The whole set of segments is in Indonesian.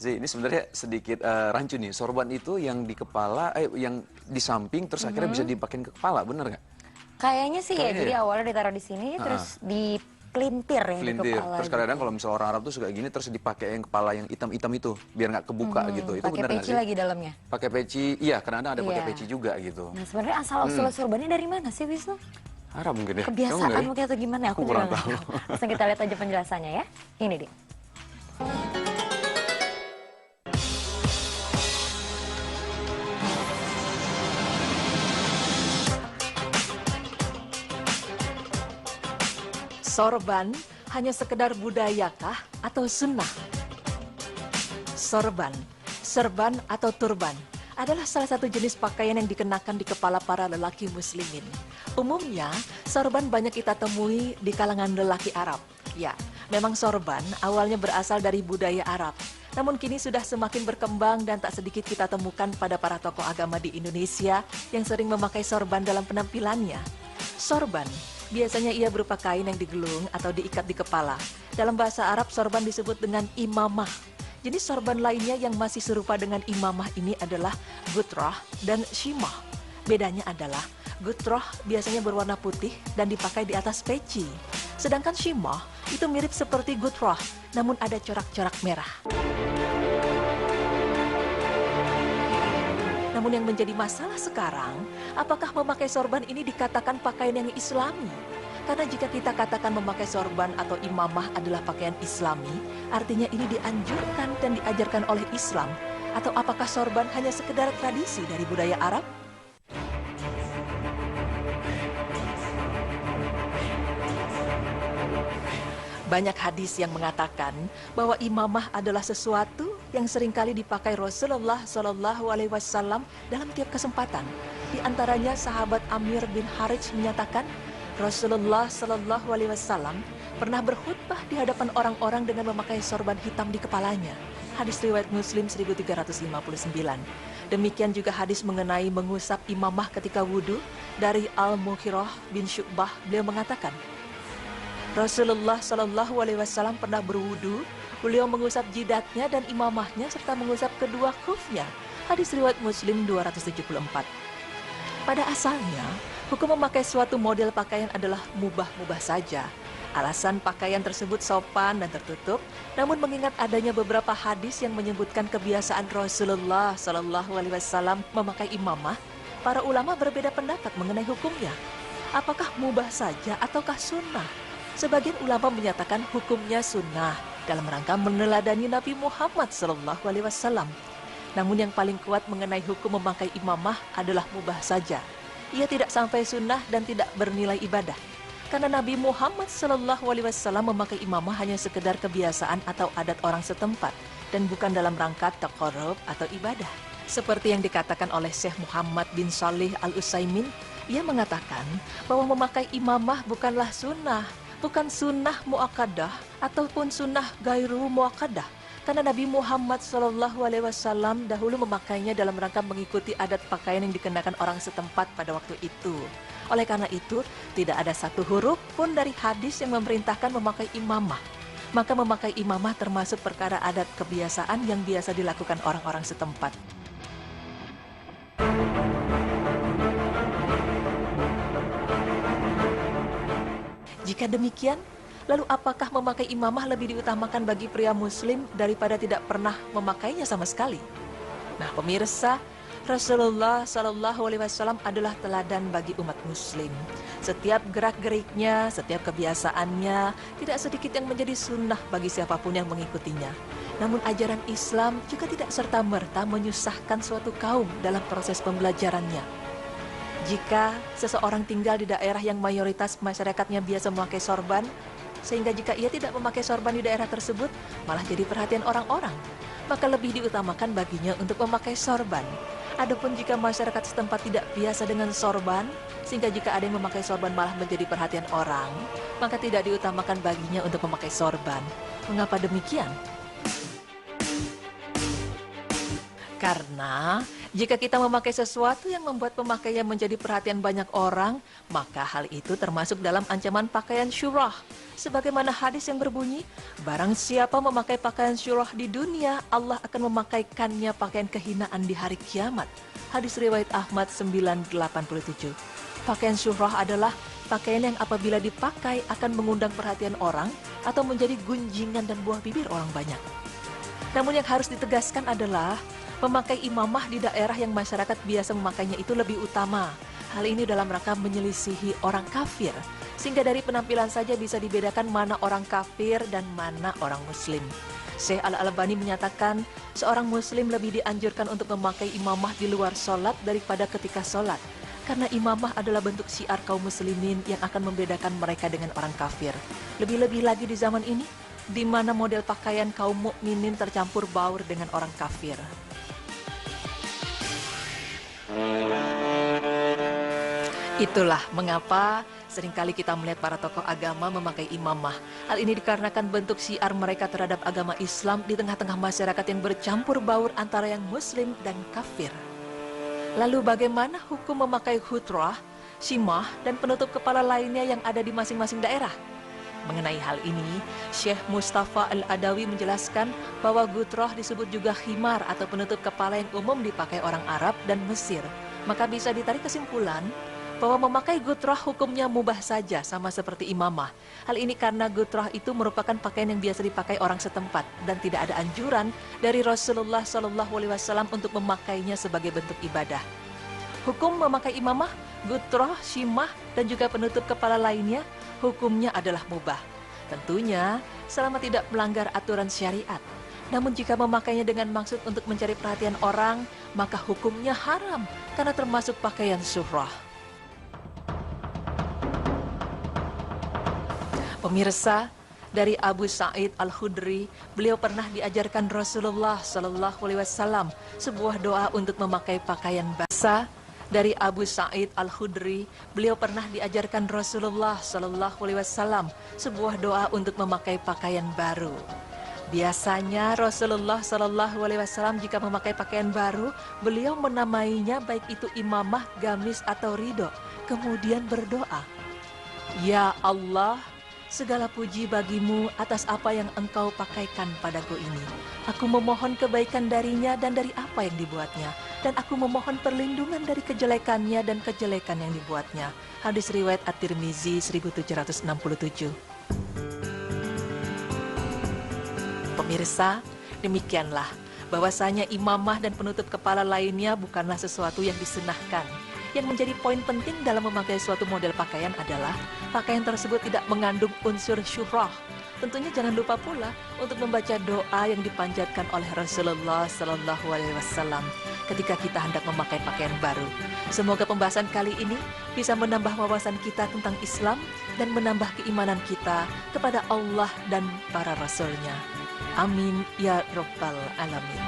sih, ini sebenarnya sedikit rancu nih. Sorban itu yang di kepala, yang di samping, terus akhirnya bisa dipakein ke kepala, bener nggak? Kayaknya sih ya, Kayaknya jadi ya? awalnya ditaruh di sini, terus dipelintir ya di Pelintir. kepala Terus kadang-kadang gitu. kalau misalnya orang Arab tuh suka gini, terus dipakai yang kepala yang hitam-hitam itu, biar nggak kebuka gitu. Itu Pakai bener nggak peci sih? lagi dalamnya. Pakai peci, iya kadang-kadang ada pakai Iya. peci juga gitu. Nah sebenarnya asal-usul sorbannya dari mana sih, Wisnu? Arab mungkin ya? Kamu nggak Kebiasaan ya? mungkin atau gimana? Aku Aku juga kurang nggak tahu. tahu. Langsung kita lihat aja penjelasannya ya. Ini dia. Sorban hanya sekedar budayakah atau sunnah? Sorban, serban atau turban adalah salah satu jenis pakaian yang dikenakan di kepala para lelaki muslimin. Umumnya, sorban banyak kita temui di kalangan lelaki Arab. Ya, memang sorban awalnya berasal dari budaya Arab. Namun kini sudah semakin berkembang dan tak sedikit kita temukan pada para tokoh agama di Indonesia yang sering memakai sorban dalam penampilannya. Sorban biasanya ia berupa kain yang digelung atau diikat di kepala. Dalam bahasa Arab, sorban disebut dengan imamah. Jenis sorban lainnya yang masih serupa dengan imamah ini adalah gutrah dan shimah. Bedanya adalah gutrah biasanya berwarna putih dan dipakai di atas peci. Sedangkan shimah itu mirip seperti gutrah, namun ada corak-corak merah. Namun yang menjadi masalah sekarang, apakah memakai sorban ini dikatakan pakaian yang islami? Karena jika kita katakan memakai sorban atau imamah adalah pakaian islami, artinya ini dianjurkan dan diajarkan oleh Islam. Atau apakah sorban hanya sekedar tradisi dari budaya Arab? Banyak hadis yang mengatakan bahwa imamah adalah sesuatu yang seringkali dipakai Rasulullah Shallallahu Alaihi Wasallam dalam tiap kesempatan. Di antaranya sahabat Amir bin Harith menyatakan Rasulullah Shallallahu Alaihi Wasallam pernah berkhutbah di hadapan orang-orang dengan memakai sorban hitam di kepalanya. Hadis riwayat Muslim 1359. Demikian juga hadis mengenai mengusap imamah ketika wudhu dari Al-Mughirah bin Syu'bah. Beliau mengatakan, Rasulullah Shallallahu Alaihi Wasallam pernah berwudu. Beliau mengusap jidatnya dan imamahnya serta mengusap kedua khufnya. Hadis riwayat Muslim 274. Pada asalnya, hukum memakai suatu model pakaian adalah mubah-mubah saja. Alasan pakaian tersebut sopan dan tertutup, namun mengingat adanya beberapa hadis yang menyebutkan kebiasaan Rasulullah Shallallahu Alaihi Wasallam memakai imamah, para ulama berbeda pendapat mengenai hukumnya. Apakah mubah saja ataukah sunnah? Sebagian ulama menyatakan hukumnya sunnah dalam rangka meneladani Nabi Muhammad Shallallahu Alaihi Wasallam. Namun yang paling kuat mengenai hukum memakai imamah adalah mubah saja. Ia tidak sampai sunnah dan tidak bernilai ibadah. Karena Nabi Muhammad Shallallahu Alaihi Wasallam memakai imamah hanya sekedar kebiasaan atau adat orang setempat dan bukan dalam rangka taqarrub atau ibadah. Seperti yang dikatakan oleh Syekh Muhammad bin Shalih Al-Utsaimin, ia mengatakan bahwa memakai imamah bukanlah sunnah, bukan sunnah muakkadah ataupun sunnah gairu muakkadah. Karena Nabi Muhammad SAW dahulu memakainya dalam rangka mengikuti adat pakaian yang dikenakan orang setempat pada waktu itu. Oleh karena itu, tidak ada satu huruf pun dari hadis yang memerintahkan memakai imamah. Maka memakai imamah termasuk perkara adat kebiasaan yang biasa dilakukan orang-orang setempat. Jika demikian, lalu apakah memakai imamah lebih diutamakan bagi pria muslim daripada tidak pernah memakainya sama sekali? Nah pemirsa, Rasulullah Shallallahu Alaihi Wasallam adalah teladan bagi umat muslim. Setiap gerak-geriknya, setiap kebiasaannya, tidak sedikit yang menjadi sunnah bagi siapapun yang mengikutinya. Namun ajaran Islam juga tidak serta-merta menyusahkan suatu kaum dalam proses pembelajarannya. Jika seseorang tinggal di daerah yang mayoritas masyarakatnya biasa memakai sorban, sehingga jika ia tidak memakai sorban di daerah tersebut, malah jadi perhatian orang-orang, maka lebih diutamakan baginya untuk memakai sorban. Adapun jika masyarakat setempat tidak biasa dengan sorban, sehingga jika ada yang memakai sorban malah menjadi perhatian orang, maka tidak diutamakan baginya untuk memakai sorban. Mengapa demikian? Karena Jika kita memakai sesuatu yang membuat pemakainya menjadi perhatian banyak orang, maka hal itu termasuk dalam ancaman pakaian syurah. Sebagaimana hadis yang berbunyi, barang siapa memakai pakaian syurah di dunia, Allah akan memakaikannya pakaian kehinaan di hari kiamat. Hadis riwayat Ahmad 987. Pakaian syurah adalah pakaian yang apabila dipakai akan mengundang perhatian orang atau menjadi gunjingan dan buah bibir orang banyak. Namun yang harus ditegaskan adalah memakai imamah di daerah yang masyarakat biasa memakainya itu lebih utama. Hal ini dalam rangka menyelisihi orang kafir, sehingga dari penampilan saja bisa dibedakan mana orang kafir dan mana orang muslim. Syekh Al-Albani menyatakan, seorang muslim lebih dianjurkan untuk memakai imamah di luar sholat daripada ketika sholat. Karena imamah adalah bentuk syiar kaum muslimin yang akan membedakan mereka dengan orang kafir. Lebih-lebih lagi di zaman ini, di mana model pakaian kaum mukminin tercampur baur dengan orang kafir. Itulah mengapa seringkali kita melihat para tokoh agama memakai imamah. Hal ini dikarenakan bentuk syiar mereka terhadap agama Islam di tengah-tengah masyarakat yang bercampur baur antara yang muslim dan kafir. Lalu bagaimana hukum memakai hutrah, shimah, dan penutup kepala lainnya yang ada di masing-masing daerah? Mengenai hal ini, Syekh Mustafa Al-Adawi menjelaskan bahwa gutroh disebut juga khimar atau penutup kepala yang umum dipakai orang Arab dan Mesir. Maka bisa ditarik kesimpulan bahwa memakai gutroh hukumnya mubah saja, sama seperti imamah. Hal ini karena gutroh itu merupakan pakaian yang biasa dipakai orang setempat dan tidak ada anjuran dari Rasulullah SAW untuk memakainya sebagai bentuk ibadah. Hukum memakai imamah, gutroh, shimah, dan juga penutup kepala lainnya, hukumnya adalah mubah. Tentunya selama tidak melanggar aturan syariat. Namun jika memakainya dengan maksud untuk mencari perhatian orang, maka hukumnya haram karena termasuk pakaian syurah. Pemirsa, dari Abu Sa'id Al-Khudri, beliau pernah diajarkan Rasulullah SAW sebuah doa untuk memakai pakaian basah. Dari Abu Sa'id Al-Khudri, beliau pernah diajarkan Rasulullah SAW sebuah doa untuk memakai pakaian baru. Biasanya Rasulullah SAW jika memakai pakaian baru, beliau menamainya baik itu imamah, gamis atau ridho, kemudian berdoa, "Ya Allah, segala puji bagimu atas apa yang engkau pakaikan padaku ini. Aku memohon kebaikan darinya dan dari apa yang dibuatnya. Dan aku memohon perlindungan dari kejelekannya dan kejelekan yang dibuatnya." Hadis riwayat At-Tirmizi 1767. Pemirsa, demikianlah bahwasanya imamah dan penutup kepala lainnya bukanlah sesuatu yang disunahkan. Yang menjadi poin penting dalam memakai suatu model pakaian adalah pakaian tersebut tidak mengandung unsur syurah. Tentunya jangan lupa pula untuk membaca doa yang dipanjatkan oleh Rasulullah SAW ketika kita hendak memakai pakaian baru. Semoga pembahasan kali ini bisa menambah wawasan kita tentang Islam dan menambah keimanan kita kepada Allah dan para Rasul-Nya. Amin ya Rabbal Alamin.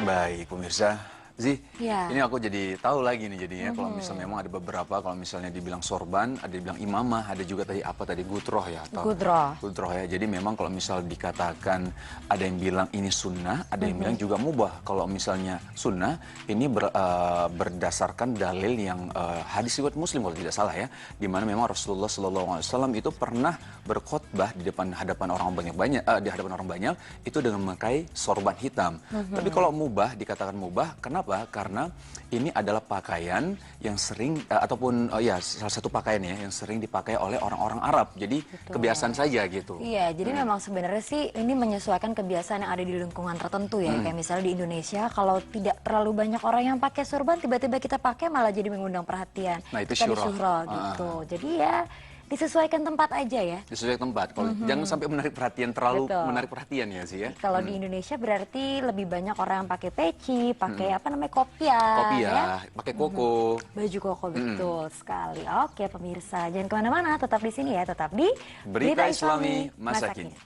Baik, pemirsa. Zi, Ya. ini aku jadi tahu lagi nih jadinya kalau misalnya memang ada beberapa, kalau misalnya dibilang sorban, ada dibilang imamah, ada juga tadi apa tadi gutroh ya atau Gutroh. gutroh ya. Jadi memang kalau misal dikatakan ada yang bilang ini sunnah, ada yang bilang juga mubah. Kalau misalnya sunnah ini berdasarkan dalil yang hadis riwayat Muslim kalau tidak salah ya, di mana memang Rasulullah SAW itu pernah berkhotbah di hadapan orang banyak itu dengan memakai sorban hitam. Tapi kalau mubah dikatakan mubah, kenapa? Karena ini adalah pakaian yang sering ataupun salah satu pakaian ya yang sering dipakai oleh orang-orang Arab. Jadi kebiasaan saja gitu. Iya, jadi memang sebenarnya sih ini menyesuaikan kebiasaan yang ada di lingkungan tertentu ya. Kayak misalnya di Indonesia, kalau tidak terlalu banyak orang yang pakai sorban, tiba-tiba kita pakai malah jadi mengundang perhatian. Nah, itu Kita syurah. disyurah gitu. Jadi ya disesuaikan tempat aja ya. Disesuaikan tempat. Kalau jangan sampai menarik perhatian, terlalu Betul. menarik perhatian ya sih ya. Kalau di Indonesia berarti lebih banyak orang yang pakai peci, pakai apa namanya kopiah, Kopi ya. ya, pakai koko. Baju koko betul sekali. Oke pemirsa, jangan kemana-mana, tetap di sini ya, tetap di Berita Islami Masa Kini.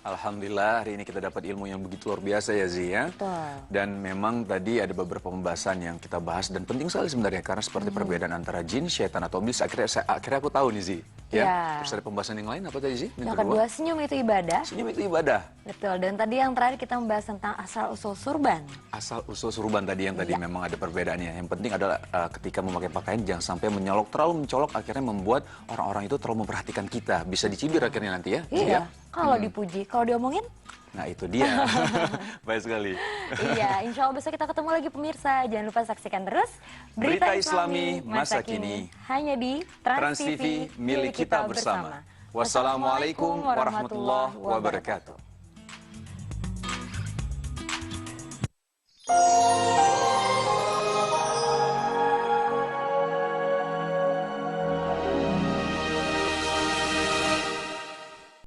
Alhamdulillah hari ini kita dapat ilmu yang begitu luar biasa ya Zi ya. Betul. Dan memang tadi ada beberapa pembahasan yang kita bahas dan penting sekali sebenarnya karena seperti perbedaan antara jin, syaitan atau iblis akhirnya aku tahu nih Zi. Ya. Iya. Terus ada pembahasan yang lain apa tadi Zi? Yang kedua, senyum itu ibadah. Senyum itu ibadah. Betul, dan tadi yang terakhir kita membahas tentang asal-usul surban. Asal usul surban tadi yang tadi Iya. memang ada perbedaannya. Yang penting adalah ketika memakai pakaian jangan sampai terlalu mencolok akhirnya membuat orang-orang itu terlalu memperhatikan kita. Bisa dicibir akhirnya nanti ya. Zi, Iya, ya? kalau dipuji, kalau diomongin, Nah itu dia. Baik sekali. iya, insya Allah besok kita ketemu lagi pemirsa. Jangan lupa saksikan terus Berita Islami Masa Kini. hanya di Trans TV milik kita bersama. Wassalamualaikum warahmatullahi wabarakatuh.